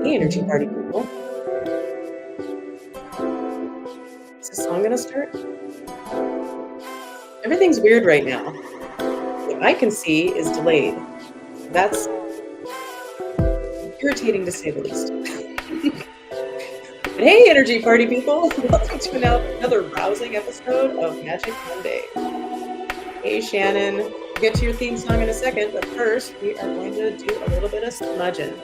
Hey, energy party people. Is this song gonna start? Everything's weird right now. What I can see is delayed. That's irritating to say the least. But hey, energy party people. Welcome to another rousing episode of Magic Monday. Hey, Shannon. We'll get to your theme song in a second, but first, we are going to do a little bit of smudging.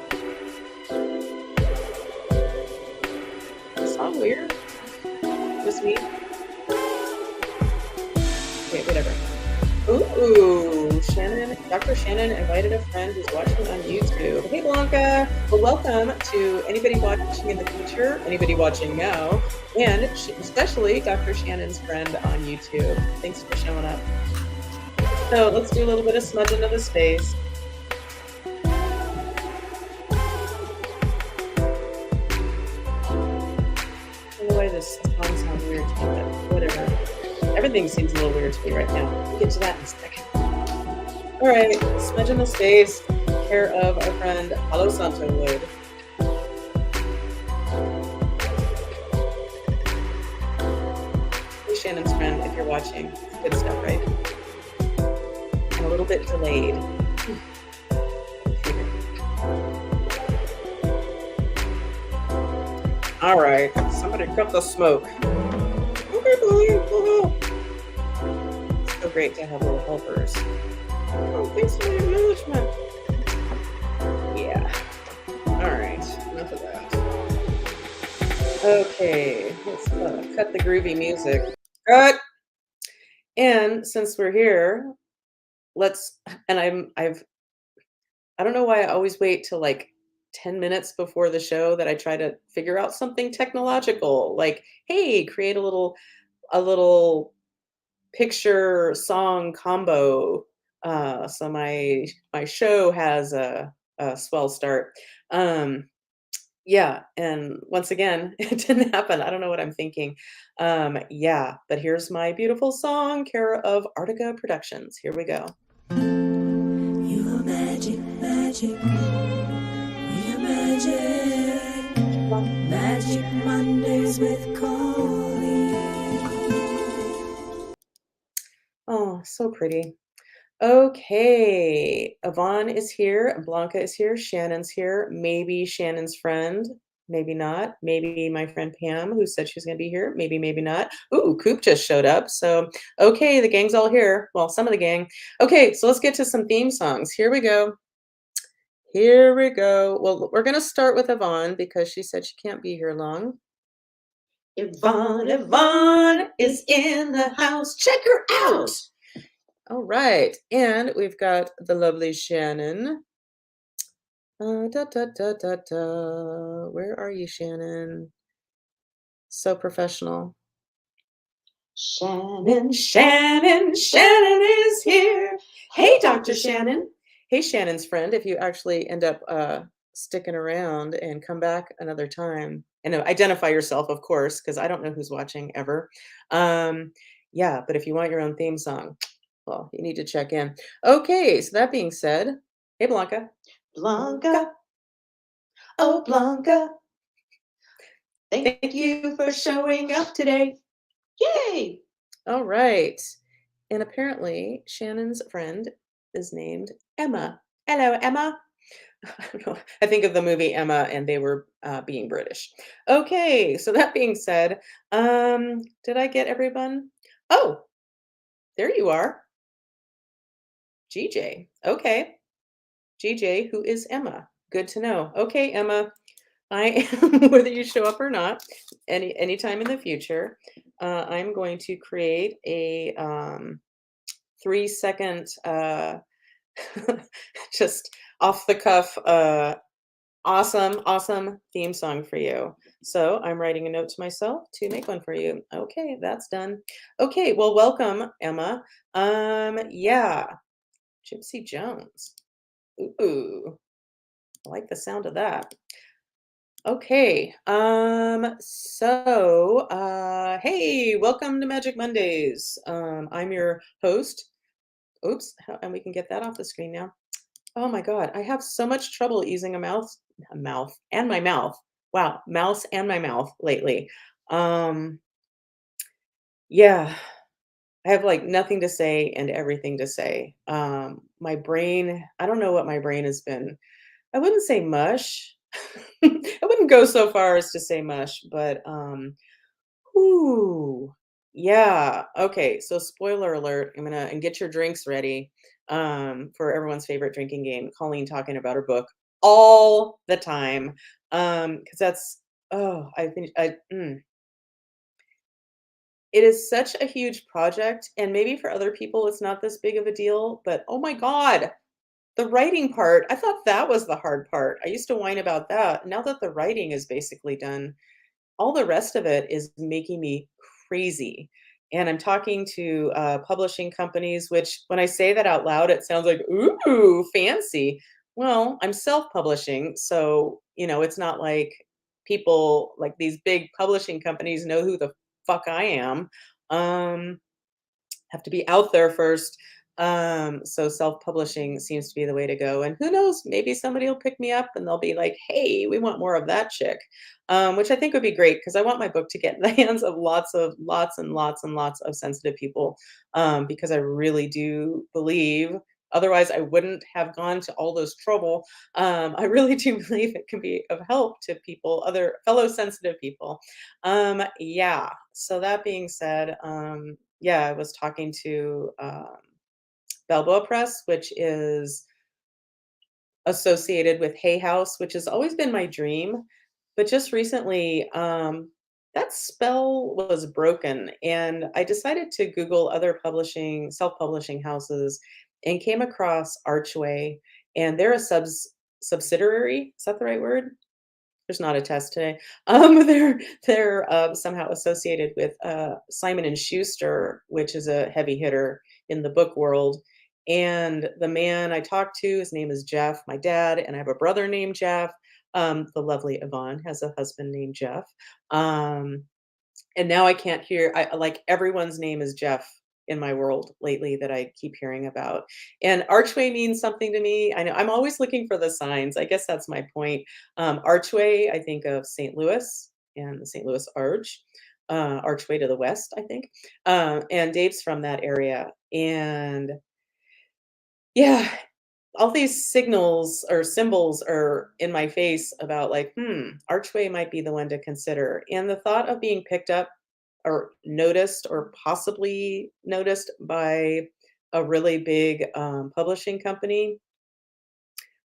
Is the song weird? Just me? Okay, whatever. Ooh, Shannon, Dr. Shannon invited a friend who's watching on YouTube. Hey, Blanca. Well, welcome to anybody watching in the future, anybody watching now, and especially Dr. Shannon's friend on YouTube. Thanks for showing up. So let's do a little bit of smudging of the space. I don't know why this song sounds weird to me, but whatever. Everything seems a little weird to me right now. We'll get to that in a second. All right, smudge in the space, care of our friend Palo Santo Wood. Hey, Shannon's friend, if you're watching, it's good stuff, right? And a little bit delayed. All right, somebody cut the smoke. Okay, Billy, it's so great to have little helpers. Oh, thanks for the acknowledgement. Yeah. All right, enough of that. Okay, let's cut the groovy music. Cut. And since we're here, I don't know why I always wait till like 10 minutes before the show that I try to figure out something technological, like, hey, create a little picture song combo. So my show has a swell start. Yeah, and once again, it didn't happen. I don't know what I'm thinking. Yeah, but here's my beautiful song, care of Artica Productions. Here we go. You're magic, magic. We're magic. Magic Mondays with Colleen. Oh, so pretty. Okay, Yvonne is here, Blanca is here, Shannon's here, maybe Shannon's friend, maybe not, maybe my friend Pam, who said she was gonna be here, maybe, maybe not. Ooh, Coop just showed up, so okay, the gang's all here. Well, some of the gang. Okay, so let's get to some theme songs. Here we go. Here we go. Well, we're gonna start with Yvonne because she said she can't be here long. Yvonne is in the house. Check her out. All right, and we've got the lovely Shannon. Da, da, da, da, da. Where are you, Shannon? So professional. Shannon is here. Hey, Dr. Shannon. Hey, Shannon's friend, if you actually end up sticking around and come back another time, and identify yourself, of course, because I don't know who's watching ever. Yeah, but if you want your own theme song, well, you need to check in. Okay, so that being said, hey, Blanca. Blanca. Oh, Blanca. Thank you for showing up today. Yay! All right. And apparently, Shannon's friend is named Emma. Hello, Emma. I don't know. I think of the movie Emma, and they were being British. Okay, so that being said, did I get everyone? Oh, there you are. GJ. Okay. GJ, who is Emma. Good to know. Okay, Emma. I am, whether you show up or not, anytime in the future, I'm going to create a 3-second, just off the cuff, awesome theme song for you. So I'm writing a note to myself to make one for you. Okay, that's done. Okay, well, welcome, Emma. Yeah, Gypsy Jones. Ooh, I like the sound of that. Okay. Hey, welcome to Magic Mondays. I'm your host. Oops, and we can get that off the screen now. Oh my god, I have so much trouble using my mouth. Wow, mouse and my mouth lately. Um, yeah, I have like nothing to say and everything to say. My brain, I don't know what my brain has been. I wouldn't say mush. I wouldn't go so far as to say mush, but ooh, yeah. Okay, so spoiler alert, I'm gonna and get your drinks ready for everyone's favorite drinking game, Colleen talking about her book all the time. Because that's oh, I think it is such a huge project, and maybe for other people it's not this big of a deal, but oh my god, the writing part, I thought that was the hard part. I used to whine about that. Now that the writing is basically done, all the rest of it is making me crazy. And I'm talking to publishing companies, which when I say that out loud, it sounds like, ooh, fancy. Well, I'm self publishing. So, it's not like people like these big publishing companies know who the fuck I am. Um, have to be out there first. So self-publishing seems to be the way to go. And who knows, maybe somebody will pick me up and they'll be like, hey, we want more of that chick. Which I think would be great because I want my book to get in the hands of lots and lots and lots of sensitive people. Because I really do believe otherwise I wouldn't have gone to all those trouble. I really do believe it can be of help to people, other fellow sensitive people. Yeah. So that being said, yeah, I was talking to Balboa Press, which is associated with Hay House, which has always been my dream. But just recently, that spell was broken, and I decided to Google other self-publishing houses, and came across Archway, and they're a subsidiary. Is that the right word? There's not a test today. They're somehow associated with Simon and Schuster, which is a heavy hitter in the book world. And the man I talked to, his name is Jeff, my dad, and I have a brother named Jeff. The lovely Yvonne has a husband named Jeff. Um, and now I can't hear like everyone's name is Jeff in my world lately that I keep hearing about. And Archway means something to me. I know I'm always looking for the signs. I guess that's my point. Archway, I think of St. Louis and the St. Louis Arch. Archway to the west, I think. And Dave's from that area. And yeah, all these signals or symbols are in my face about like, Archway might be the one to consider. And the thought of being picked up or noticed or possibly noticed by a really big publishing company,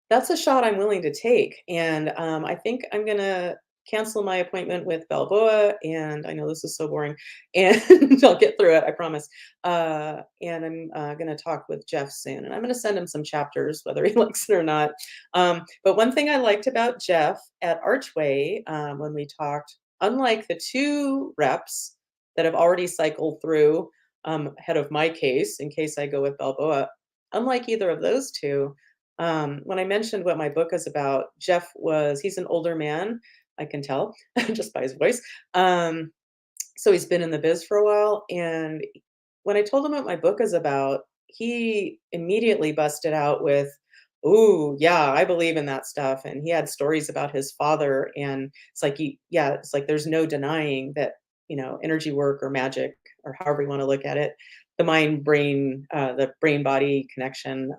that's a shot I'm willing to take. And I think I'm going to cancel my appointment with Balboa. And I know this is so boring, and I'll get through it, I promise. And I'm going to talk with Jeff soon. And I'm going to send him some chapters, whether he likes it or not. But one thing I liked about Jeff at Archway when we talked, unlike the two reps that have already cycled through ahead of my case, in case I go with Balboa, unlike either of those two, when I mentioned what my book is about, he's an older man, I can tell just by his voice. So he's been in the biz for a while. And when I told him what my book is about, he immediately busted out with, "Ooh, yeah, I believe in that stuff." And he had stories about his father. And it's like there's no denying that, energy work or magic or however you want to look at it, the brain body connection.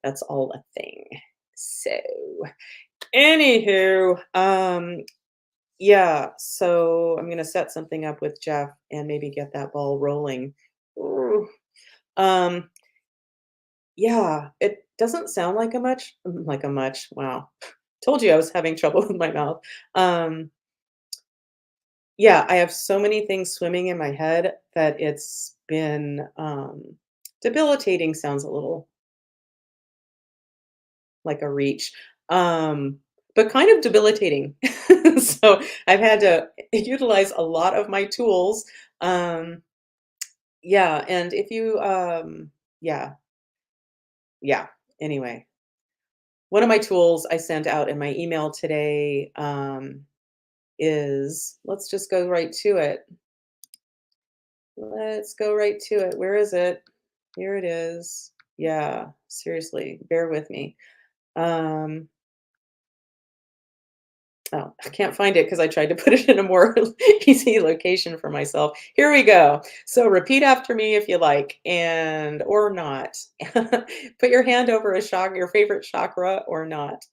That's all a thing. So, anywho, yeah, so I'm gonna set something up with Jeff and maybe get that ball rolling. Ooh, Um, yeah, it doesn't sound like a much. Wow, told you I was having trouble with my mouth. Um, yeah, I have so many things swimming in my head that it's been debilitating. Sounds a little like a reach, but kind of debilitating. So I've had to utilize a lot of my tools. Um, yeah, and if you, yeah, yeah. Anyway, one of my tools I sent out in my email today is let's just go right to it. Let's go right to it. Where is it? Here it is. Yeah, seriously, bear with me. Um, oh, I can't find it because I tried to put it in a more easy location for myself. Here we go. So repeat after me if you like, and or not. Put your hand over your favorite chakra or not.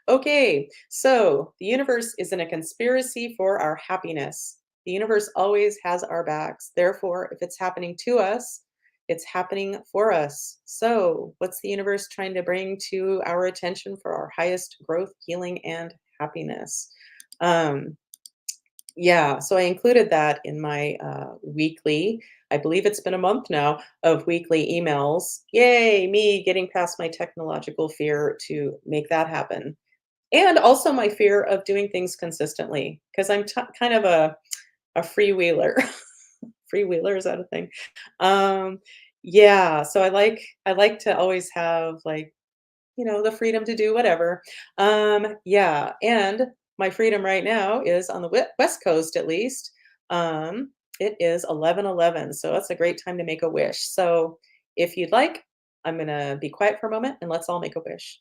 Okay, so the universe is in a conspiracy for our happiness. The universe always has our backs. Therefore, if it's happening to us, it's happening for us. So, what's the universe trying to bring to our attention for our highest growth, healing, and happiness? Um, yeah, so I included that in my weekly, I believe it's been a month now, of weekly emails. Yay, me getting past my technological fear to make that happen. And also my fear of doing things consistently because I'm kind of a freewheeler. Freewheeler, is that a thing? Um, yeah, so I like to always have like, the freedom to do whatever. Yeah, and my freedom right now is on the West Coast at least. It is 11:11, so that's a great time to make a wish. So if you'd like, I'm gonna be quiet for a moment and let's all make a wish.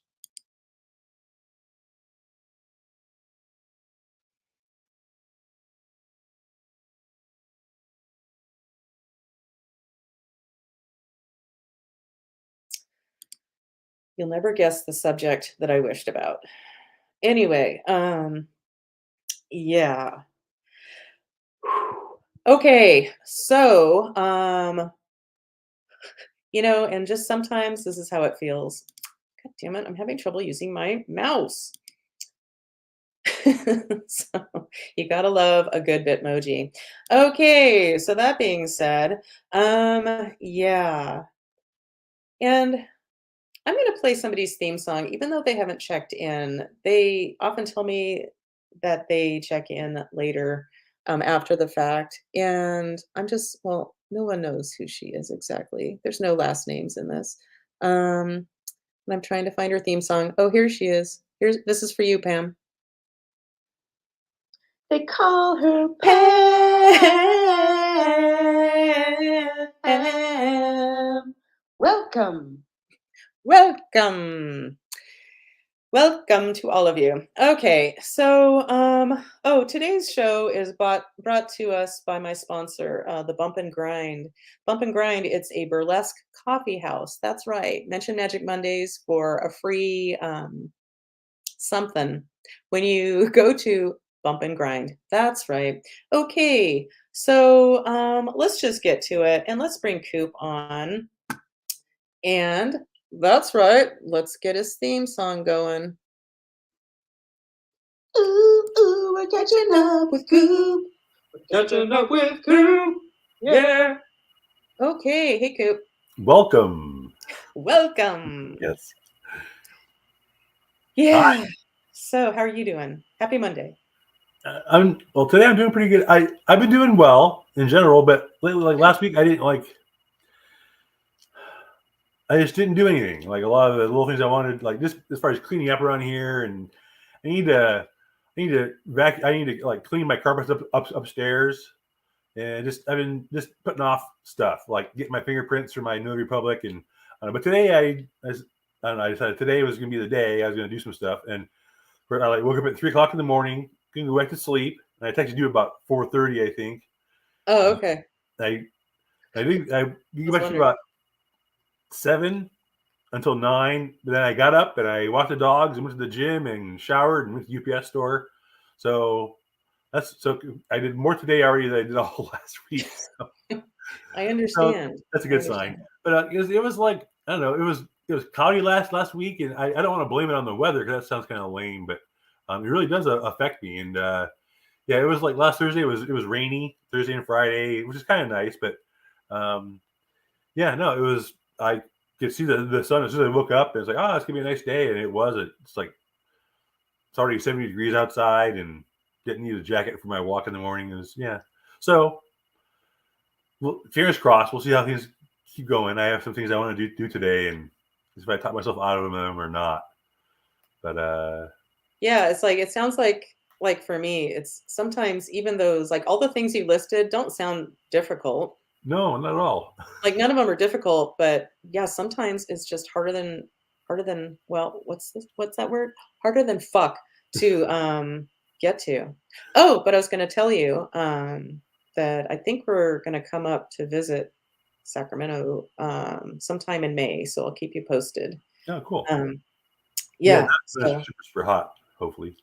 You'll never guess the subject that I wished about. Anyway, yeah. Okay, so, and just sometimes this is how it feels. God damn it, I'm having trouble using my mouse. So you gotta love a good Bitmoji. Okay, so that being said, yeah, and I'm gonna play somebody's theme song, even though they haven't checked in. They often tell me that they check in later, after the fact, and well, no one knows who she is exactly. There's no last names in this. And I'm trying to find her theme song. Oh, here she is. This is for you, Pam. They call her Pam. Welcome. Welcome. Welcome to all of you. Okay, so today's show is brought to us by my sponsor, the Bump and Grind. Bump and Grind, it's a burlesque coffee house. That's right. Mention Magic Mondays for a free something when you go to Bump and Grind. That's right. Okay, so let's just get to it and let's bring Coop on. And that's right. Let's get his theme song going. Ooh, ooh, we're catching up with Coop. Catching up with Koop. Yeah. Okay, hey Coop. Welcome. Welcome. Yes. Yeah. So, how are you doing? Happy Monday. Today I'm doing pretty good. I've been doing well in general, but lately, like last week, I just didn't do anything. Like a lot of the little things I wanted, like just as far as cleaning up around here, and I need to I need to like clean my carpets upstairs, and I've been just putting off stuff like getting my fingerprints for my Notary Public, and but today I don't know, I decided today was going to be the day I was going to do some stuff, and I like woke up at 3 o'clock in the morning, couldn't go back to sleep, and I texted you about 4:30, I think. Oh, okay. I I think I you go Was back to wondering. about 7 until 9. But then I got up and I walked the dogs and went to the gym and showered and went to the UPS store. So I did more today already than I did all last week. I So understand. that's a I good sign. understand. But it was like I don't know. It was cloudy last week, and I don't want to blame it on the weather because that sounds kind of lame, but it really does affect me. And yeah, it was like last Thursday. It was rainy Thursday and Friday, which is kind of nice. But um, yeah, no, it was. I could see the sun as soon as I woke up. And it's like, oh, it's gonna be a nice day, and it was. It's like it's already 70 degrees outside, and didn't need a jacket for my walk in the morning. It was yeah. So well, fingers crossed. We'll see how things keep going. I have some things I want to do today, and if I talk myself out of them or not. But Yeah, it's like it sounds like for me, it's sometimes even those like all the things you listed don't sound difficult. No, not at all. Like, none of them are difficult, but yeah, sometimes it's just well, what's that word? Harder than fuck to, get to. Oh, but I was gonna tell you, that I think we're gonna come up to visit Sacramento, sometime in May, so I'll keep you posted. Oh, cool. Um, Yeah, yeah, that's so super hot. Hopefully.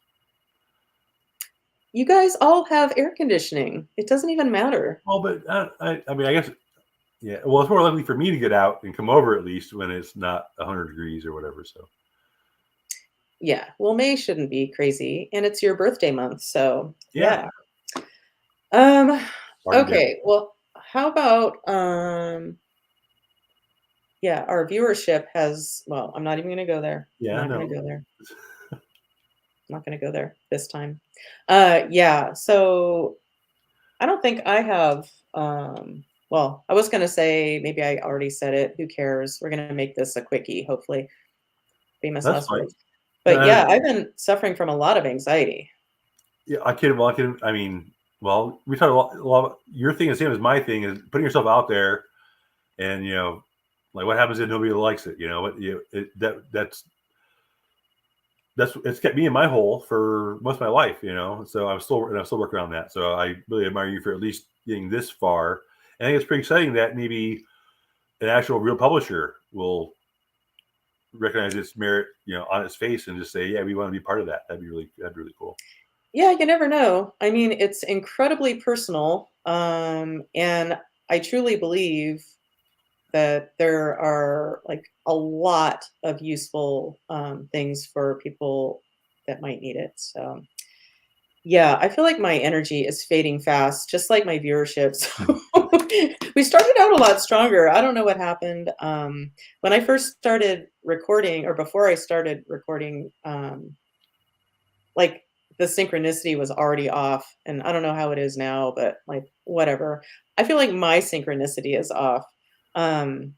you guys all have air conditioning. It doesn't even matter. Well, but I mean, I guess yeah. Well, it's more likely for me to get out and come over at least when it's not 100 degrees or whatever. So Yeah, well, May shouldn't be crazy, and it's your birthday month, so yeah, yeah. Um, party down. okay, well, how about, yeah, our viewership has well, I'm not even gonna go there. I'm Yeah, not no, gonna go there. I'm not gonna go there this time. Yeah, so I don't think I have, well, I was gonna say, maybe I already said it, who cares? We're gonna make this a quickie, hopefully. Famous that's last fine. words. But yeah, I've been suffering from a lot of anxiety. Yeah, I kid. Well, I can. I mean, well, we talk a lot. Your thing is the same as my thing is putting yourself out there, and like what happens if nobody likes it? What that's it's kept me in my hole for most of my life. So I'm still working on that. So I really admire you for at least getting this far. And I think it's pretty exciting that maybe an actual real publisher will recognize its merit, on its face and just say, yeah, we want to be part of that. That'd be really cool. Yeah, you never know. I mean, it's incredibly personal, and I truly believe that there are, like, a lot of useful, things for people that might need it, so yeah, I feel like my energy is fading fast, just like my viewership, so we started out a lot stronger. I don't know what happened. When I first started recording or before I started recording, like, the synchronicity was already off, and I don't know how it is now, but, like, whatever. I feel like my synchronicity is off. Um,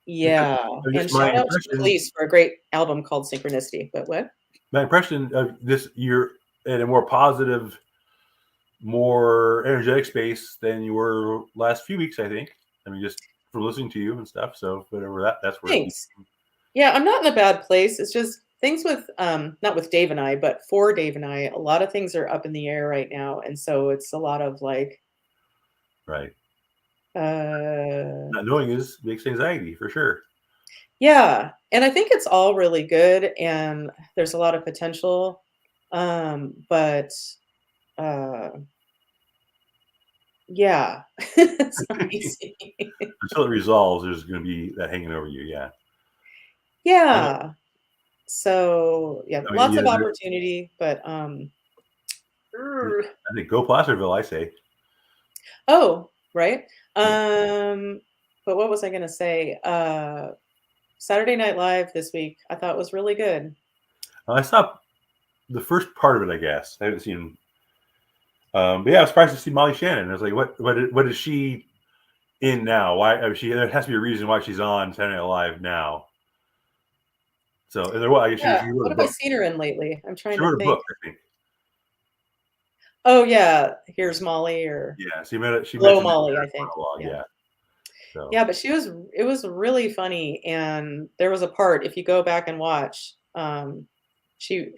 yeah, Just and my shout out to the impression. Police for a great album called Synchronicity, but what? My impression of this, you're in a more positive, more energetic space than you were last few weeks. I think. I mean, just from listening to you and stuff. So whatever that's worth. Thanks. Yeah, I'm not in a bad place. It's just things with not with Dave and I, but for Dave and I, a lot of things are up in the air right now. And so it's a lot of like Right. uh Not knowing makes anxiety for sure. yeah, and I think it's all really good and there's a lot of potential. But uh yeah, it's not easy. Until it resolves, there's going to be that hanging over you. Yeah. I know. Yeah. So yeah, I mean, lots yeah. of opportunity, but I think go Placerville. I say. oh, right. Yeah. But what was I gonna say? Saturday Night Live this week, I thought was really good. I saw the first part of it. I guess I haven't seen. But yeah, I was surprised to see Molly Shannon. I was like, what is she in now? Why? I mean, there has to be a reason why she's on Saturday Night Live now. So, and I guess Yeah, she wrote what a have I book. seen her in lately? I'm trying She to wrote a think. book, I think. Oh yeah, here's Molly or Yeah, she Hello mentioned it in Molly, I her think. monologue. Yeah. Yeah. So Yeah, but it was really funny and there was a part, if you go back and watch, she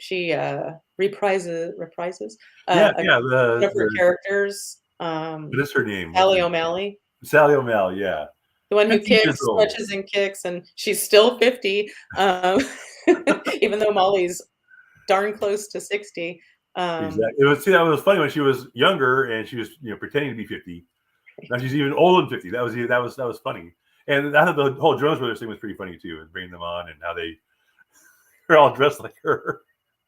reprises yeah, a yeah. one of her characters, What is her name? What's her Sally name? O'Malley, Sally O'Malley. Yeah, the one who 50 years kicks, old. stretches and kicks, and she's still 50, even though Molly's darn close to 60. Exactly. That was funny when she was younger and she was pretending to be 50. Now she's even older than 50. That was funny. And I thought the whole Jonas Brothers thing was pretty funny too, and bringing them on and how they're all dressed like her.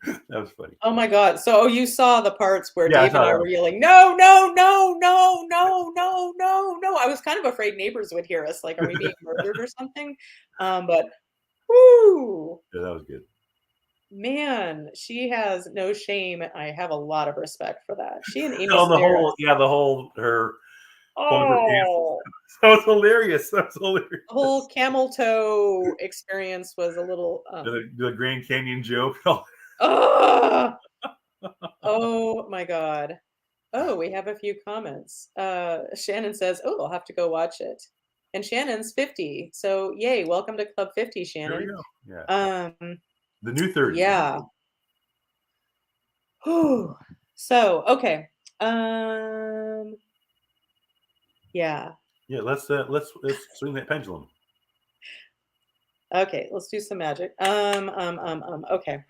That was funny. Oh my God. So you saw the parts where Yeah, I Dave and saw I that. were yelling, no, no, no, no, no, no, no, no. I was kind of afraid neighbors would hear us. Like, are we being murdered or something? But whoo, Yeah, that was good. man, she has no shame. I have a lot of respect for that. She and Amy Oh, Sedaris. the whole her pulling her pants. Oh, That was hilarious. That was hilarious. the whole camel toe experience was a little, The Grand Canyon joke. oh, oh my God. Oh, we have a few comments. Shannon says, "Oh, I'll have to go watch it." And Shannon's 50. So, yay, welcome to Club 50, There we Shannon. go. Yeah. Um, The new 30. yeah. Whew. So, okay. Um, yeah. Yeah, let's swing that pendulum. Okay, let's do some magic. Okay.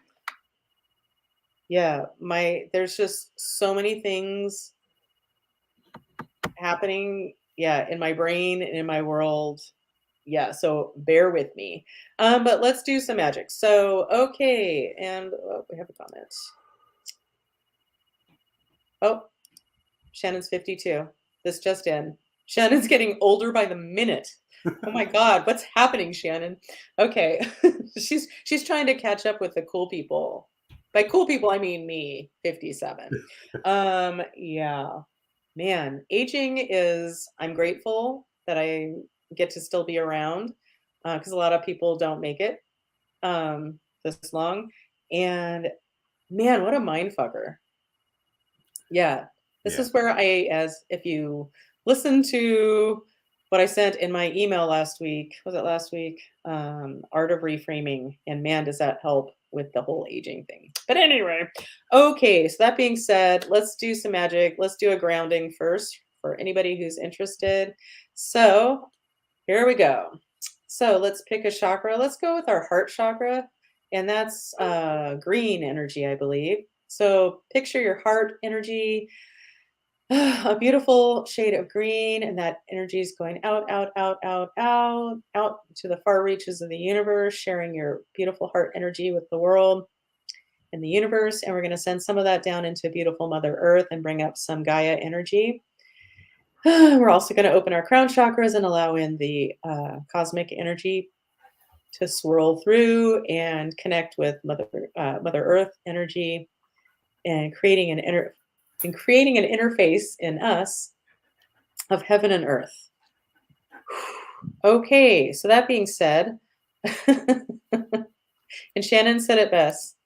Yeah, there's just so many things happening, yeah, in my brain and in my world. Yeah, so bear with me. But let's do some magic. So, okay, and we have a comment. Oh, Shannon's 52. This just in. Shannon's getting older by the minute. Oh my God, what's happening, Shannon? Okay, she's trying to catch up with the cool people. By cool people, I mean me, 57. Yeah, man, aging is. I'm grateful that I get to still be around because a lot of people don't make it this long. And man, what a mind fucker. Yeah. This Yeah. is where as if you listen to what I sent in my email last week, was it last week? Art of reframing. And man, does that help with the whole aging thing. But anyway, okay. So that being said, let's do some magic. Let's do a grounding first for anybody who's interested. So here we go. So let's pick a chakra. Let's go with our heart chakra. And that's green energy, I believe. So picture your heart energy, a beautiful shade of green, and that energy is going out, out, out, out, out, out to the far reaches of the universe, sharing your beautiful heart energy with the world and the universe. And we're going to send some of that down into beautiful Mother Earth and bring up some Gaia energy. We're also going to open our crown chakras and allow in the cosmic energy to swirl through and connect with Mother Earth energy and creating an interface in us of heaven and earth. Okay, so that being said, and Shannon said it best,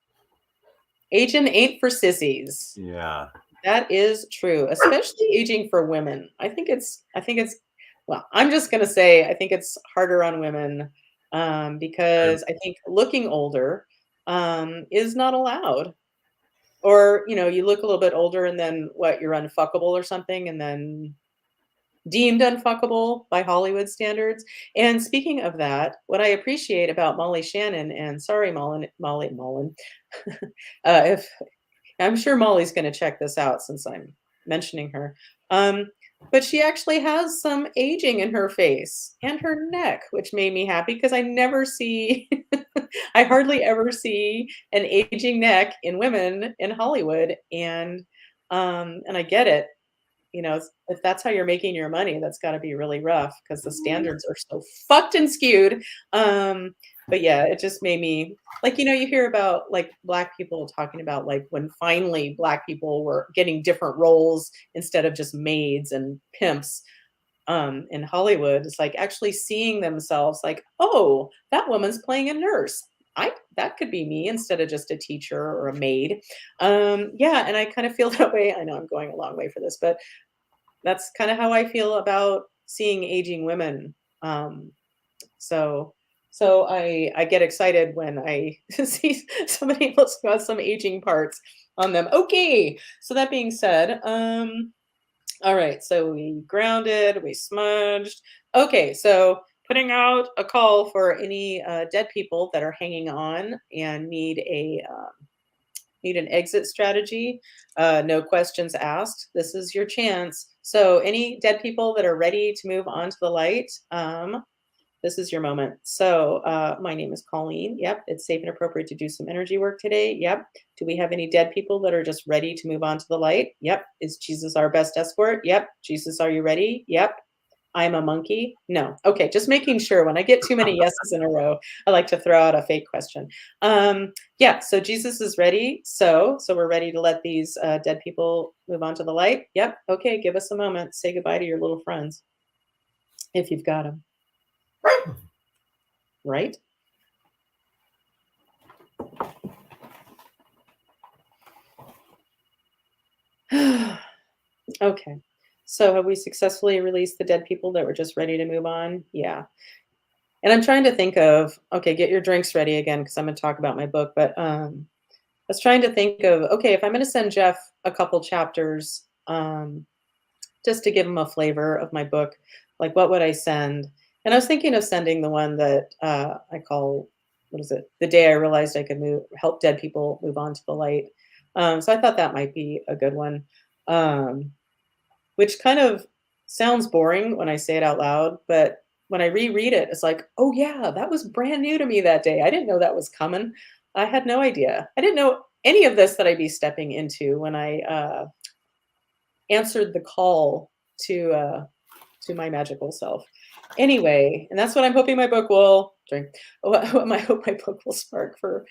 aging ain't for sissies. Yeah. That is true, especially aging for women. Well, I'm just gonna say I think it's harder on women because I think looking older is not allowed. Or, you look a little bit older and then what, you're unfuckable or something, and then deemed unfuckable by Hollywood standards. And speaking of that, what I appreciate about Molly Shannon, and sorry, Molly Mullen, if I'm sure Molly's going to check this out since I'm mentioning her. But she actually has some aging in her face and her neck, which made me happy because I never see, I hardly ever see an aging neck in women in Hollywood. And I get it. If that's how you're making your money, that's got to be really rough because the standards are so fucked and skewed. But yeah, it just made me like, you hear about like Black people talking about like when finally Black people were getting different roles instead of just maids and pimps in Hollywood. It's like actually seeing themselves like, oh, that woman's playing a nurse. That could be me instead of just a teacher or a maid. Yeah, and I kind of feel that way. I know I'm going a long way for this, but that's kind of how I feel about seeing aging women. Um, so so I get excited when I see somebody else who has some aging parts on them. Okay, so that being said, all right, so we grounded, we smudged. Okay, so putting out a call for any dead people that are hanging on and need an exit strategy. No questions asked. This is your chance. So, any dead people that are ready to move on to the light, this is your moment. So, my name is Colleen. Yep. It's safe and appropriate to do some energy work today. Yep. Do we have any dead people that are just ready to move on to the light? Yep. Is Jesus our best escort? Yep. Jesus, are you ready? Yep. I'm a monkey? No. Okay, just making sure when I get too many yeses in a row, I like to throw out a fake question. Yeah, so Jesus is ready. So we're ready to let these dead people move on to the light. Yep. Okay, give us a moment. Say goodbye to your little friends if you've got them. Right? Okay. So have we successfully released the dead people that were just ready to move on? Yeah. And I'm trying to think of, okay, get your drinks ready again because I'm going to talk about my book. But I was trying to think of, okay, if I'm going to send Jeff a couple chapters, just to give him a flavor of my book, like what would I send? And I was thinking of sending the one that I call, what is it? The day I realized I could help dead people move on to the light. So I thought that might be a good one, which kind of sounds boring when I say it out loud, but when I reread it, it's like, oh yeah, that was brand new to me that day. I didn't know that was coming. I had no idea. I didn't know any of this that I'd be stepping into when I answered the call to my magical self. Anyway, and that's what I'm hoping my book will drink. What I hope my book will spark for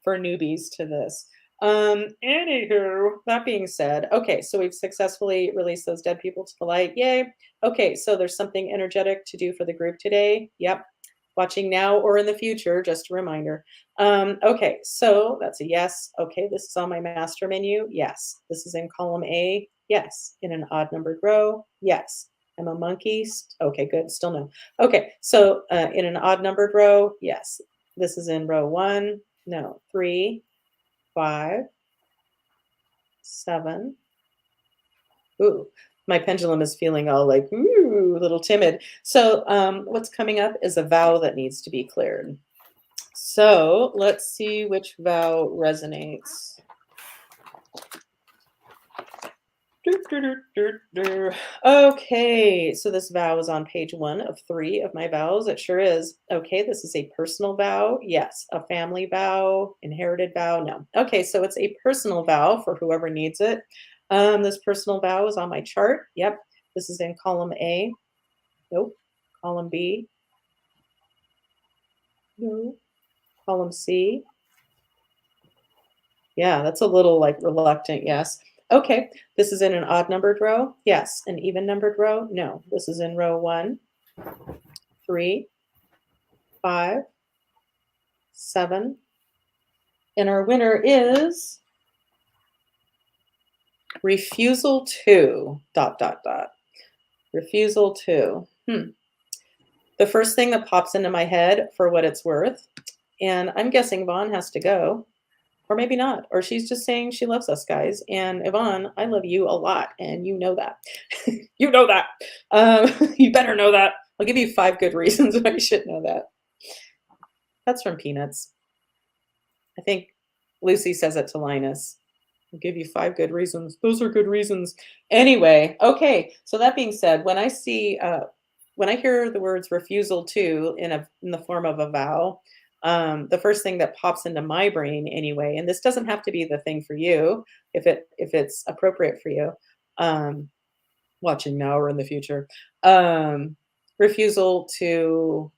newbies to this. Anywho, that being said, okay, so we've successfully released those dead people to the light. Yay. Okay, so there's something energetic to do for the group today. Yep. Watching now or in the future, just a reminder. Okay, so that's a yes. Okay, this is on my master menu. Yes. This is in column A. Yes. In an odd numbered row. Yes. I'm a monkey. Okay, good. Still no. Okay, so in an odd numbered row. Yes. This is in row 1. No. 3, 5, 7. Ooh, my pendulum is feeling all like, ooh, a little timid. So what's coming up is a vow that needs to be cleared. So let's see which vow resonates. Okay, so this vow is on page 1 of 3 of my vows. It sure is. Okay, this is a personal vow. Yes. A family vow, inherited vow. No. Okay, so it's a personal vow for whoever needs it. This personal vow is on my chart. Yep. This is in column A. Nope. Column B. No. Column C. Yeah, that's a little like reluctant. Yes. Okay, this is in an odd numbered row. Yes. An even numbered row. No. This is in row 1, 3, 5, 7. And our winner is refusal 2, dot, dot, dot. Refusal 2. The first thing that pops into my head for what it's worth, and I'm guessing Vaughn has to go, or maybe not, or she's just saying she loves us guys. And Yvonne, I love you a lot, and you know that. You know that. You better know that. I'll give you 5 good reasons why you should know that. That's from Peanuts. I think Lucy says it to Linus. I'll give you 5 good reasons. Those are good reasons. Anyway, okay. So that being said, when I hear the words refusal to in the form of a vow, the first thing that pops into my brain anyway, and this doesn't have to be the thing for you if it's appropriate for you, watching now or in the future, refusal to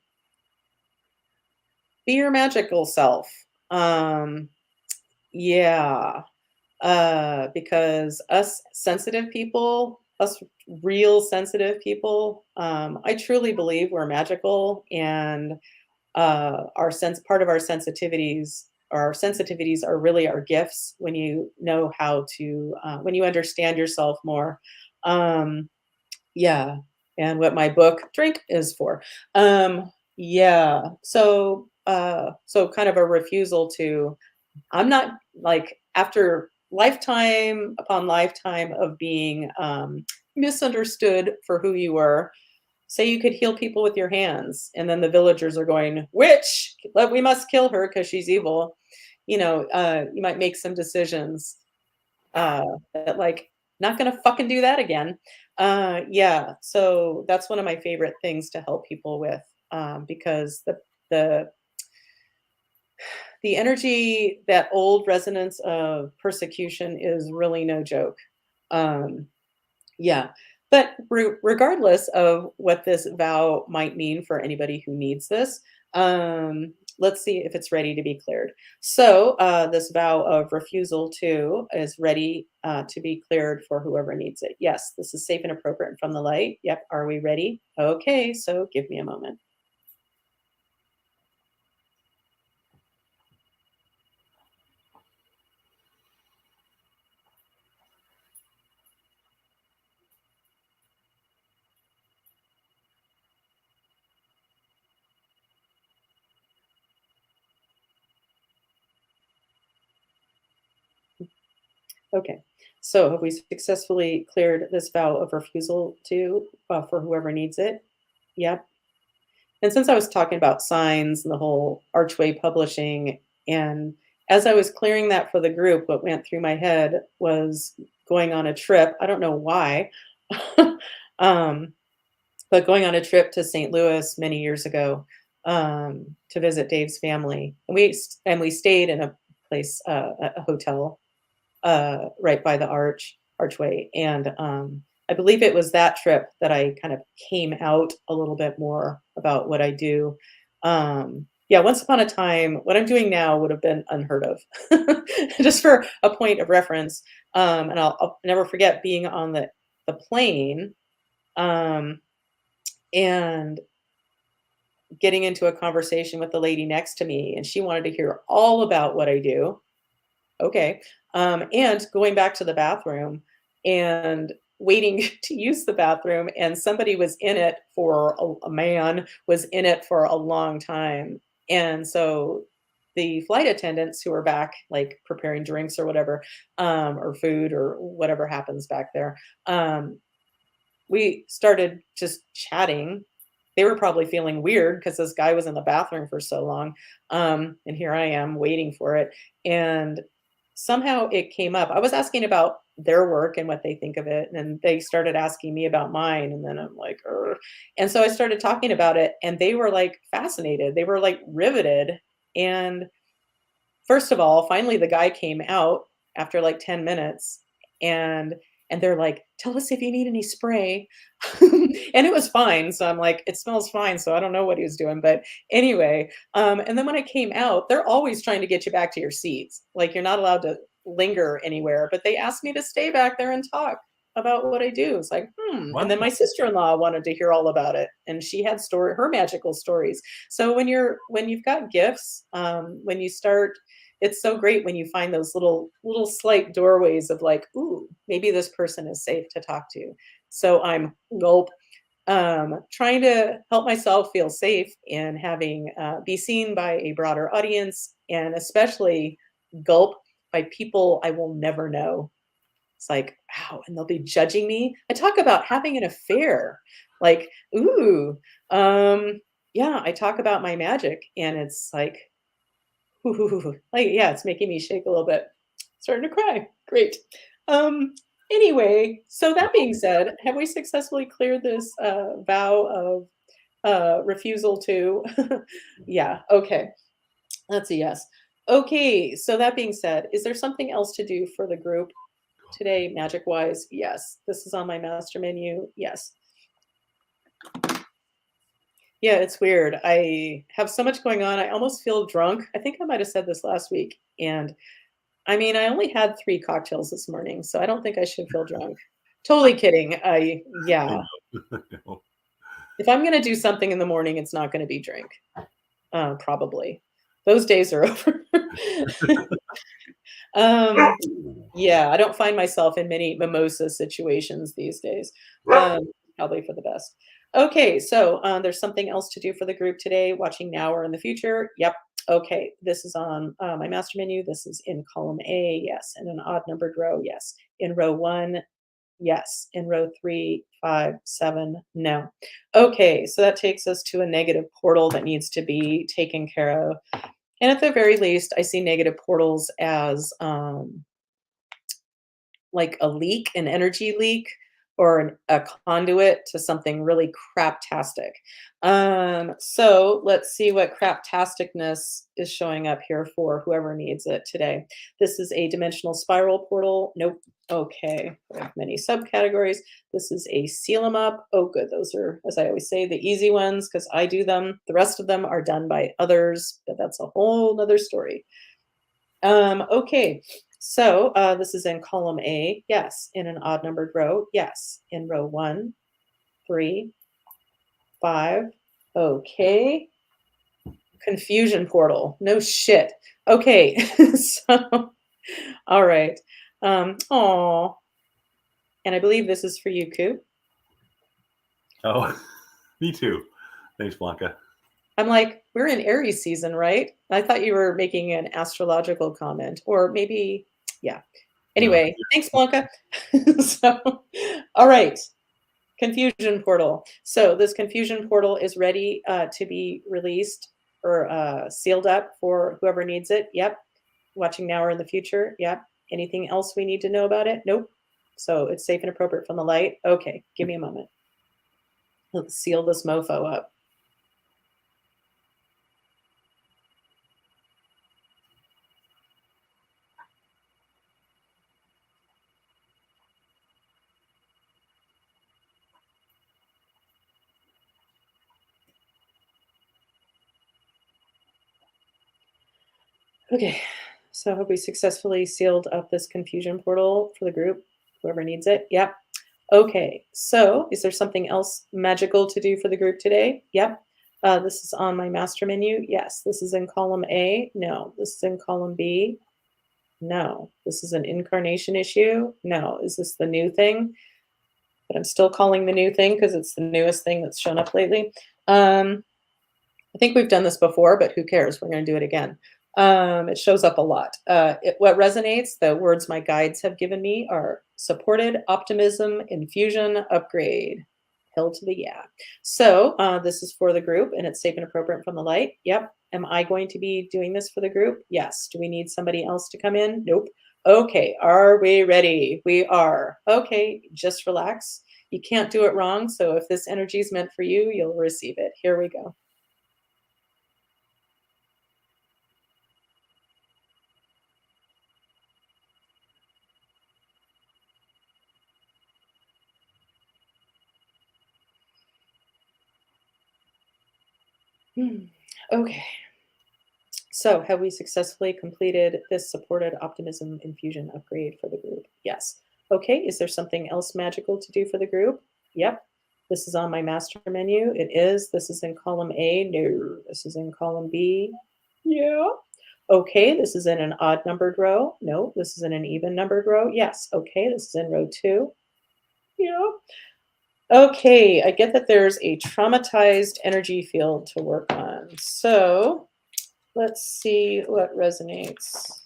be your magical self. Yeah. Because us sensitive people, us real sensitive people, I truly believe we're magical, and part of our sensitivities are really our gifts when you know how to, when you understand yourself more. Um, yeah, and what my book Drink is for. Yeah, so kind of a refusal to, I'm not like after lifetime upon lifetime of being misunderstood for who you were. Say you could heal people with your hands, and then the villagers are going, "Witch, we must kill her because she's evil." You might make some decisions that like, not gonna fucking do that again. Yeah, so that's one of my favorite things to help people with, because the the energy, that old resonance of persecution is really no joke. Um, yeah. But regardless of what this vow might mean for anybody who needs this, let's see if it's ready to be cleared. So this vow of refusal to is ready to be cleared for whoever needs it. Yes, this is safe and appropriate from the light. Yep. Are we ready? Okay. So give me a moment. Okay. So have we successfully cleared this vow of refusal to for whoever needs it? Yep. And since I was talking about signs and the whole Archway Publishing, and as I was clearing that for the group, what went through my head was going on a trip. I don't know why, um, but going on a trip to St. Louis many years ago to visit Dave's family, and we stayed in a place, a hotel right by the archway. And I believe it was that trip that I kind of came out a little bit more about what I do. Yeah, once upon a time, what I'm doing now would have been unheard of. Just for a point of reference, and I'll never forget being on the plane um, and getting into a conversation with the lady next to me, and she wanted to hear all about what I do. Okay. And going back to the bathroom and waiting to use the bathroom, and somebody was in it for a man was in it for a long time. And so the flight attendants who were back, like preparing drinks or whatever, or food or whatever happens back there, we started just chatting. They were probably feeling weird because this guy was in the bathroom for so long. And here I am waiting for it. And somehow it came up. I was asking about their work and what they think of it. And they started asking me about mine. And then I'm like, "Ugh." And so I started talking about it. And they were like fascinated. They were like riveted. And first of all, finally the guy came out after like 10 minutes and they're like, "Tell us if you need any spray." And it was fine. So I'm like, "It smells fine." So I don't know what he was doing. But anyway, and then when I came out, they're always trying to get you back to your seats. Like you're not allowed to linger anywhere. But they asked me to stay back there and talk about what I do. It's like, hmm. And Wow. then my sister-in-law wanted to hear all about it. And she had her magical stories. So when you've got gifts, when you start, it's so great when you find those little slight doorways of like, ooh, maybe this person is safe to talk to. So I'm gulp, trying to help myself feel safe and having be seen by a broader audience, and especially gulp by people I will never know. It's like, wow, and they'll be judging me. I talk about having an affair, like, ooh, yeah. I talk about my magic, and it's like, like, yeah, it's making me shake a little bit. Starting to cry. Great. Um, anyway, so that being said, have we successfully cleared this vow of refusal to? Yeah, okay. That's a yes. Okay, so that being said, is there something else to do for the group today, magic wise? Yes. This is on my master menu. Yes. Yeah, it's weird. I have so much going on. I almost feel drunk. I think I might have said this last week. And I mean, I only had 3 cocktails this morning, so I don't think I should feel drunk. Totally kidding. I Yeah. know. If I'm gonna do something in the morning, it's not gonna be drink, probably. Those days are over. Um, yeah, I don't find myself in many mimosa situations these days. Probably for the best. Okay, so, there's something else to do for the group today, watching now or in the future? Yep. Okay, this is on, my master menu. This is in column A, yes. In an odd numbered row, yes. In row 1, yes. In row 3, 5, 7, no. Okay, so that takes us to a negative portal that needs to be taken care of. And at the very least, I see negative portals as, like a leak, an energy leak, or a conduit to something really craptastic. So let's see what craptasticness is showing up here for whoever needs it today. This is a dimensional spiral portal. Nope. Okay. We have many subcategories. This is a seal 'em up. Oh, good. Those are, as I always say, the easy ones because I do them. The rest of them are done by others, but that's a whole nother story. Okay, so this is in column A. Yes. In an odd numbered row. Yes. In row 1, 3, 5. Okay. Confusion portal. No shit. Okay. So, all right. Oh, and I believe this is for you, Koop. Oh, me too. Thanks, Blanca. I'm like, we're in Aries season, right? I thought you were making an astrological comment, or maybe, yeah. No. Anyway, thanks, Blanca. So, all right, confusion portal. So this confusion portal is ready to be released or sealed up for whoever needs it. Yep. Watching now or in the future. Yep. Anything else we need to know about it? Nope. So it's safe and appropriate from the light. Okay, give me a moment. Let's seal this mofo up. Okay, so I hope we successfully sealed up this confusion portal for the group, whoever needs it. Yep. Okay, so is there something else magical to do for the group today? Yep. This is on my master menu. Yes. This is in column A. No. This is in column B. No. This is an incarnation issue. No. Is this the new thing? But I'm still calling the new thing because it's the newest thing that's shown up lately. I think we've done this before, but who cares? We're going to do it again. It shows up a lot. What resonates, the words my guides have given me are supported, optimism, infusion, upgrade. Hell to the yeah. So this is for the group and it's safe and appropriate from the light. Yep. Am I going to be doing this for the group? Yes. Do we need somebody else to come in? Nope. Okay. Are we ready? We are. Okay. Just relax. You can't do it wrong. So if this energy is meant for you, you'll receive it. Here we go. Okay. So have we successfully completed this supported optimism infusion upgrade for the group? Yes. Okay. Is there something else magical to do for the group? Yep. This is on my master menu. It is. This is in column A. No. This is in column B. Yeah. Okay. This is in an odd numbered row. No. This is in an even numbered row. Yes. Okay. This is in row 2. Yeah. Okay, I get that there's a traumatized energy field to work on. So let's see what resonates.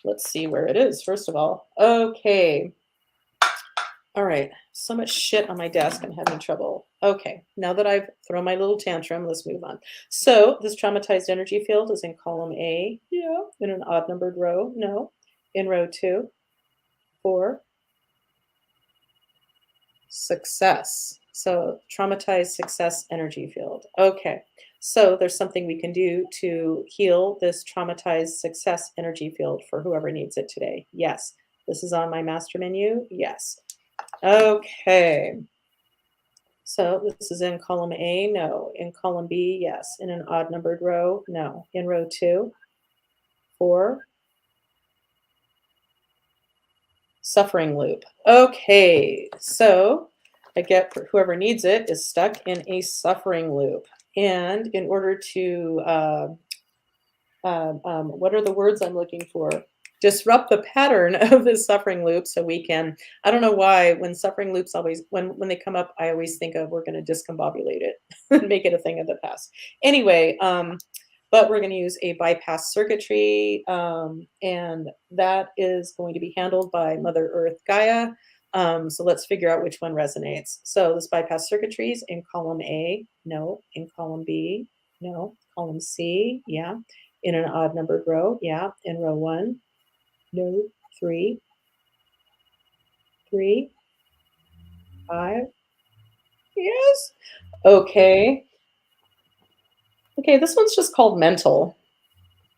Let's see where it is, first of all. Okay. All right. So much shit on my desk. I'm having trouble. Okay. Now that I've thrown my little tantrum, let's move on. So this traumatized energy field is in column A. Yeah. In an odd numbered row. No. In row 2, 4. Success. So traumatized success energy field. Okay. So there's something we can do to heal this traumatized success energy field for whoever needs it today. Yes. This is on my master menu. Yes. Okay. So this is in column A. No. In column B. Yes. In an odd numbered row. No. In row 2, 4. Suffering loop. Okay, so I get whoever needs it is stuck in a suffering loop. And in order to, what are the words I'm looking for? Disrupt the pattern of this suffering loop so we can, I don't know why, when suffering loops always, when they come up, I always think of we're going to discombobulate it and make it a thing of the past. Anyway, but we're going to use a bypass circuitry, and that is going to be handled by Mother Earth Gaia. So let's figure out which one resonates. So this bypass circuitry is in column A, no. In column B, no. Column C, yeah. In an odd numbered row, yeah. In row 1, no. 3, 3, 5, yes. Okay. Okay, this one's just called mental.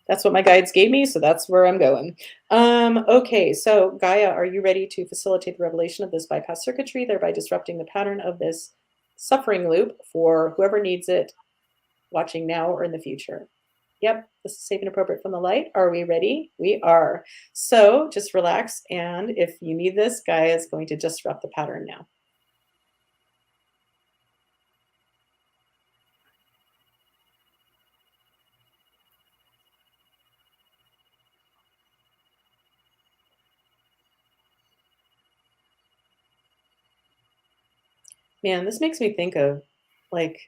That's what my guides gave me, so that's where I'm going. Okay, so Gaia, are you ready to facilitate the revelation of this bypass circuitry, thereby disrupting the pattern of this suffering loop for whoever needs it, watching now or in the future? Yep, this is safe and appropriate from the light. Are we ready? We are. So just relax, and if you need this, Gaia is going to disrupt the pattern now. Man, this makes me think of like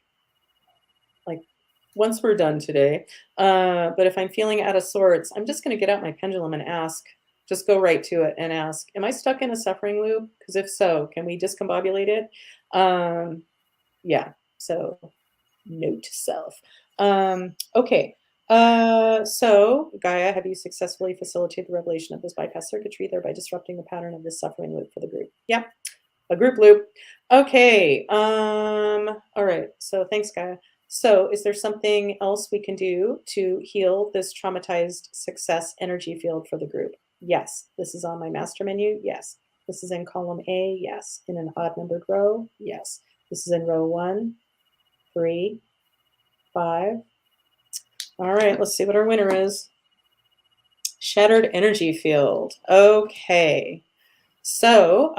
once we're done today. But if I'm feeling out of sorts, I'm just going to get out my pendulum and ask, Just go right to it and ask, am I stuck in a suffering loop? Because if so, can we discombobulate it? Yeah. So note to self. Okay. So Gaia, have you successfully facilitated the revelation of this bypass circuitry, thereby disrupting the pattern of this suffering loop for the group? Yep. A group loop. Okay. All right. So thanks, Gaia. So is there something else we can do to heal this traumatized success energy field for the group? Yes. This is on my master menu. Yes. This is in column A. Yes. In an odd numbered row. Yes. This is in row 1, 3, 5. All right. Let's see what our winner is. Shattered energy field. Okay. So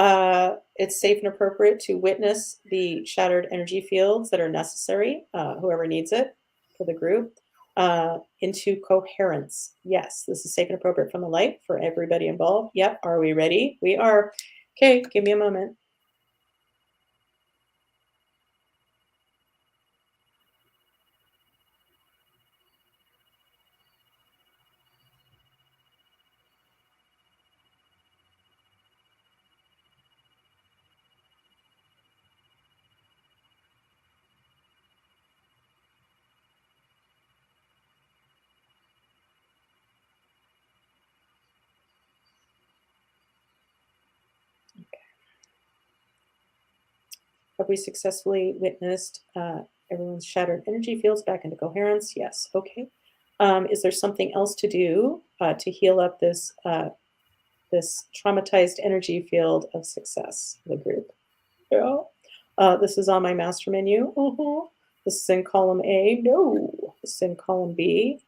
it's safe and appropriate to witness the shattered energy fields that are necessary, whoever needs it for the group, into coherence. Yes, this is safe and appropriate from the light for everybody involved. Yep. Are we ready? We are. Okay, give me a moment. Have we successfully witnessed everyone's shattered energy fields back into coherence? Yes. Okay. Is there something else to do to heal up this this traumatized energy field of success, the group? Yeah. This is on my master menu. This is in column A. No. This is in column B.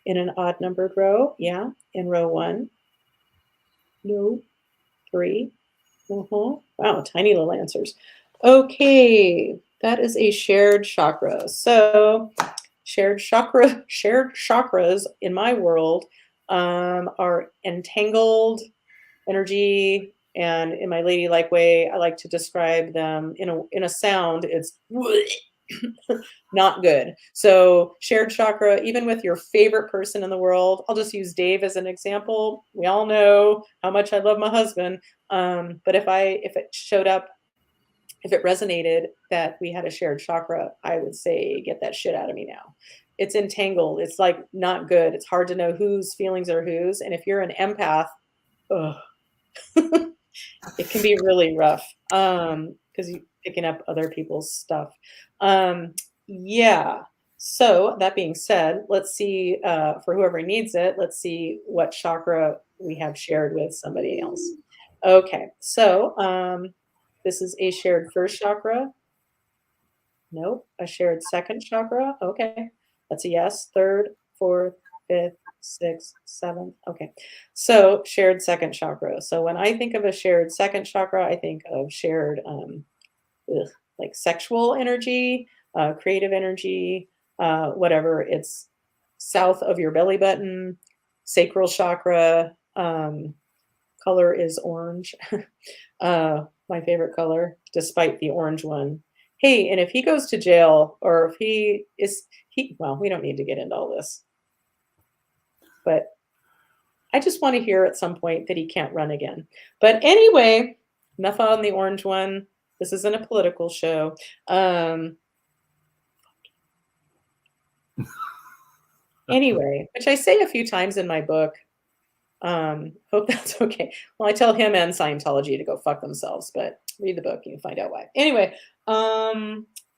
In an odd numbered row. Yeah. In row 1. No. 3. Wow, tiny little answers. Okay, that is a shared chakra. So shared chakras in my world are entangled energy, and in my ladylike way, I like to describe them in a sound. It's not good. So shared chakra, even with your favorite person in the world, I'll just use Dave as an example. We all know how much I love my husband. But if it showed up, if it resonated that we had a shared chakra, I would say, get that shit out of me now. It's entangled. It's like not good. It's hard to know whose feelings are whose. And if you're an empath, ugh, it can be really rough because you're picking up other people's stuff. Yeah. So that being said, let's see for whoever needs it. Let's see what chakra we have shared with somebody else. Okay. So this is a shared first chakra. Nope. A shared second chakra. Okay. That's a yes. Third, fourth, fifth, sixth, seventh. Okay. So shared second chakra. So when I think of a shared second chakra, I think of shared like sexual energy, creative energy, whatever. It's south of your belly button, sacral chakra. Color is orange. My favorite color, despite the orange one. Hey, and if he goes to jail, or if well, we don't need to get into all this, but I just want to hear at some point that he can't run again. But anyway, enough on the orange one. This isn't a political show. Anyway, which I say a few times in my book. Hope that's okay. Well, I tell him and Scientology to go fuck themselves, but read the book, you can find out why. Anyway,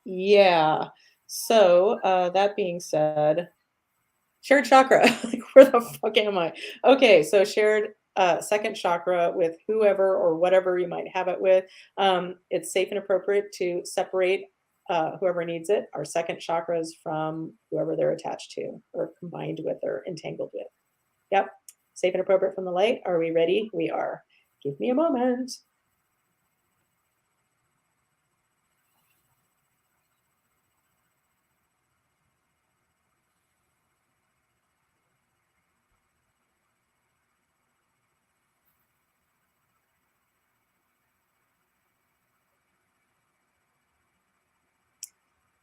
yeah. So that being said, shared chakra. Like, where the fuck am I? Okay, so shared second chakra with whoever or whatever you might have it with. It's safe and appropriate to separate whoever needs it, our second chakras, from whoever they're attached to or combined with or entangled with. Yep. Safe and appropriate from the light. Are we ready? We are. Give me a moment.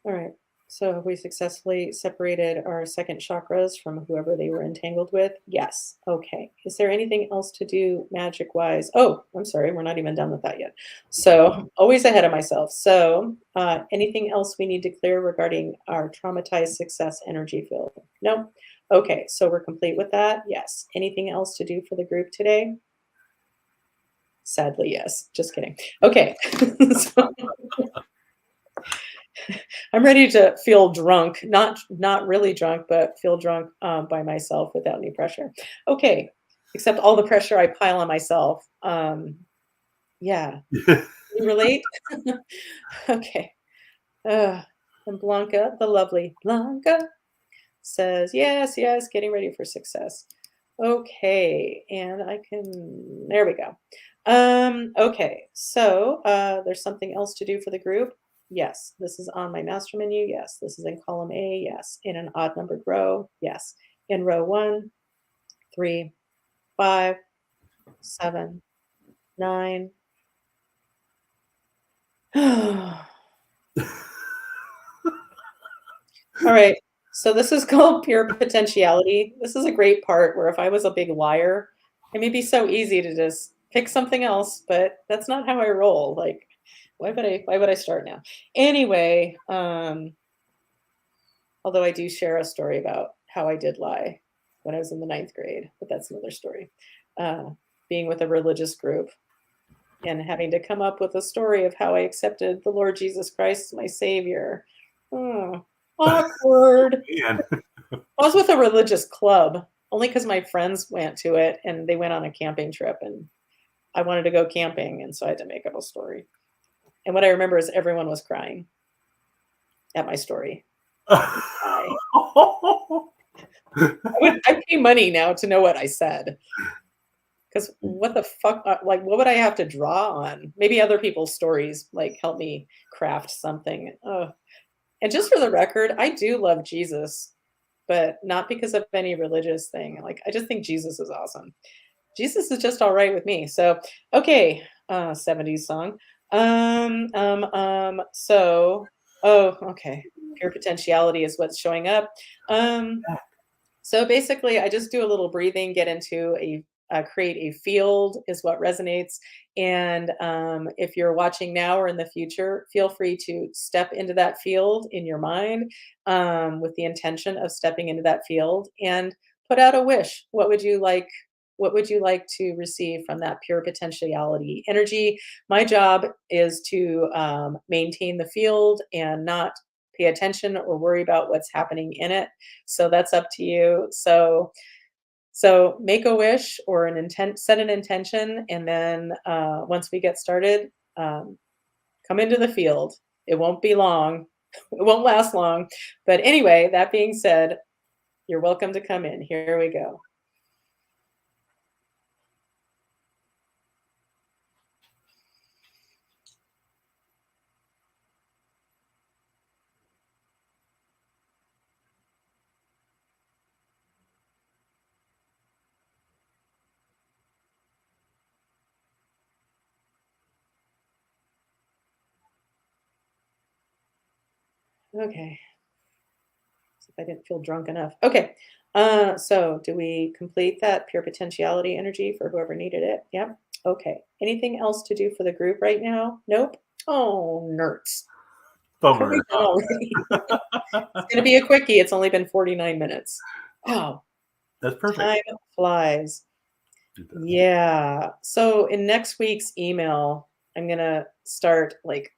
All right. So have we successfully separated our second chakras from whoever they were entangled with? Yes. Okay. Is there anything else to do magic wise? Oh, I'm sorry. We're not even done with that yet. So always ahead of myself. So anything else we need to clear regarding our traumatized success energy field? No. Okay. So we're complete with that. Yes. Anything else to do for the group today? Sadly, yes. Just kidding. Okay. So, I'm ready to feel drunk, not really drunk, but feel drunk by myself without any pressure. Okay, except all the pressure I pile on myself. Yeah, you relate? Okay. Uh, and Blanca, the lovely Blanca, says yes, yes, getting ready for success. Okay, and I can. There we go. Okay, so there's something else to do for the group. Yes, this is on my master menu. Yes, this is in column A. Yes, in an odd numbered row. Yes, in row 1, 3, 5, 7, 9. All right. So this is called pure potentiality. This is a great part where if I was a big liar, it may be so easy to just pick something else, but that's not how I roll. Like, why would I start now? Anyway, although I do share a story about how I did lie when I was in the ninth grade, but that's another story. Being with a religious group and having to come up with a story of how I accepted the Lord Jesus Christ as my savior. Oh, awkward. Man. I was with a religious club only because my friends went to it and they went on a camping trip and I wanted to go camping. And so I had to make up a story. And what I remember is everyone was crying at my story. I pay money now to know what I said. Because what the fuck, like, what would I have to draw on? Maybe other people's stories, like, help me craft something. Oh. And just for the record, I do love Jesus, but not because of any religious thing. Like, I just think Jesus is awesome. Jesus is just all right with me. So, okay, 70s song. So, oh, okay. Pure potentiality is what's showing up. So basically, I just do a little breathing, get into create a field is what resonates. And if you're watching now or in the future, feel free to step into that field in your mind with the intention of stepping into that field and put out a wish. What would you like? What would you like to receive from that pure potentiality energy? My job is to maintain the field and not pay attention or worry about what's happening in it. So that's up to you. So make a wish or an intent, set an intention, and then once we get started, come into the field. It won't be long. It won't last long. But anyway, that being said, you're welcome to come in. Here we go. Okay. If I didn't feel drunk enough. Okay. So do we complete that pure potentiality energy for whoever needed it? Yep. Okay. Anything else to do for the group right now? Nope. Oh, nerds. Are we done already? It's gonna be a quickie. It's only been 49 minutes. Oh, That's perfect. time flies. Yeah. So in next week's email, I'm gonna start like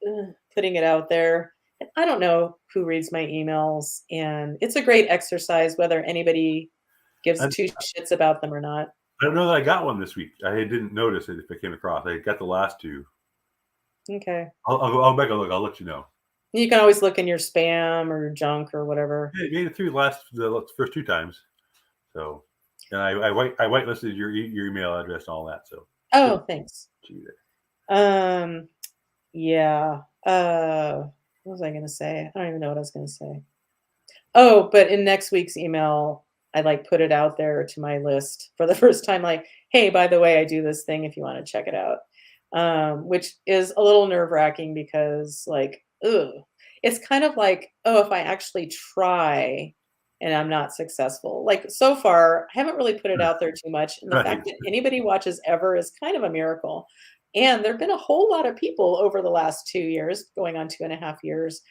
putting it out there. And I don't know who reads my emails, and it's a great exercise whether anybody gives I, two shits about them or not. I don't know that I got one this week. I didn't notice it if it came across. I got the last two. Okay. I'll back a look. I'll let you know. You can always look in your spam or junk or whatever. Yeah, made it through the first two times. So, and I whitelisted your email address and all that. So. Oh, thanks. See there. Yeah. What was I gonna say? I don't even know what I was gonna say. Oh, but in next week's email, I like put it out there to my list for the first time, like, hey, by the way, I do this thing if you want to check it out. Which is a little nerve-wracking because like, ugh. it's kind of like, oh, if I actually try and I'm not successful. Like so far, I haven't really put it out there too much. And the Right. fact that anybody watches ever is kind of a miracle. And there have been a whole lot of people over the last 2 years, going on 2.5 years,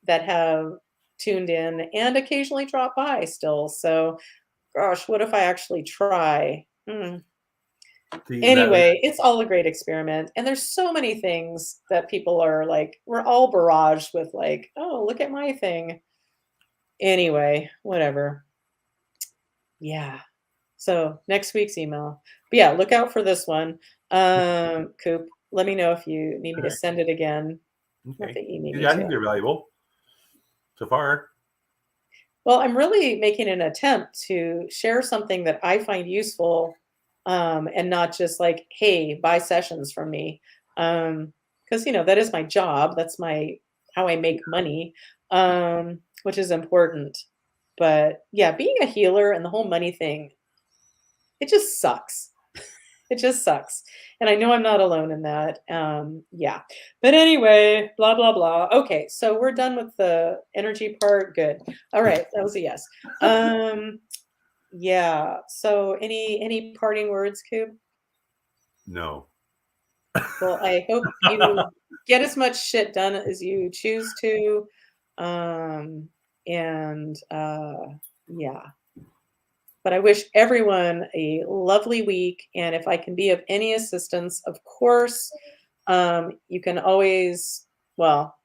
that have tuned in and occasionally drop by still. So, gosh, what if I actually try? See, and that Anyway, it's all a great experiment. And there's so many things that people are like, we're all barraged with like, oh, look at my thing. Anyway, whatever. Yeah. So next week's email. But yeah, look out for this one. Coop, let me know if you need me all to right. send it again. Not Okay. that you need me Yeah, I think to. they're valuable so far. Well, I'm really making an attempt to share something that I find useful, and not just like, hey, buy sessions from me. Because that is my job. That's my how I make money, which is important. But yeah, being a healer and the whole money thing, it just sucks. It just sucks. And I know I'm not alone in that. Yeah. But anyway, blah, blah, blah. Okay. So we're done with the energy part. Good. All right. That was a yes. Yeah. So any parting words, Coop? No. Well, I hope you get as much shit done as you choose to. And yeah. But I wish everyone a lovely week. And if I can be of any assistance, of course, you can always, well,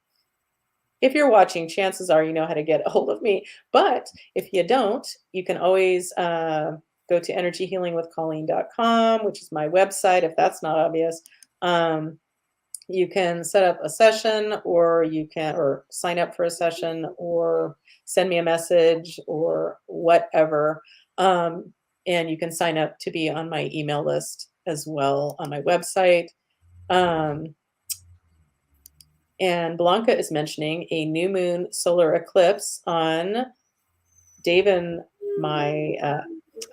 if you're watching, chances are you know how to get a hold of me. But if you don't, you can always go to energyhealingwithcolleen.com, which is my website, if that's not obvious. You can set up a session, or or sign up for a session, or send me a message, or whatever. And you can sign up to be on my email list as well on my website. And Blanca is mentioning a new moon solar eclipse on Dave and my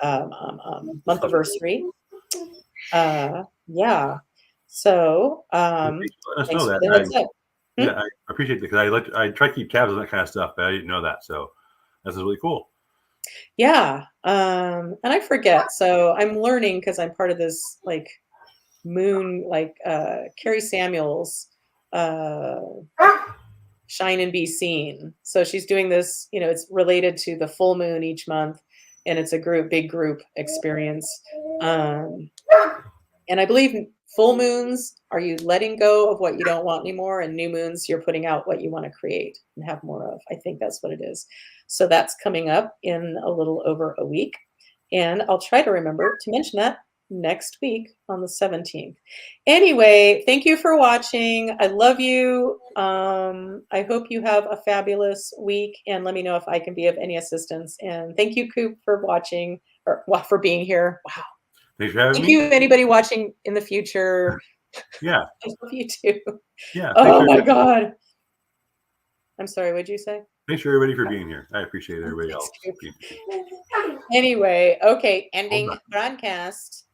month anniversary. Yeah. So Thanks for letting us thanks know for that. the heads up. Yeah, I appreciate that because I try to keep tabs on that kind of stuff, but I didn't know that. So that's really cool. Yeah. And I forget. So I'm learning because I'm part of this like moon, like Carrie Samuels, uh, Shine and Be Seen. So she's doing this, it's related to the full moon each month, and it's a big group experience. Um, and I believe full moons are you letting go of what you don't want anymore, and new moons you're putting out what you want to create and have more of. I think that's what it is. So that's coming up in a little over a week, and I'll try to remember to mention that next week on the 17th. Anyway, thank you for watching. I love you. I hope you have a fabulous week, and let me know if I can be of any assistance. And thank you, Coop, for watching, or for being here. Wow. Thanks for having Thank me. you, anybody watching in the future. Yeah. I love you too. Yeah. Oh my God. I'm sorry, what'd you say? Thanks for everybody for being here. I appreciate everybody Thanks, else. Coop. Anyway, okay, ending Hold on. broadcast.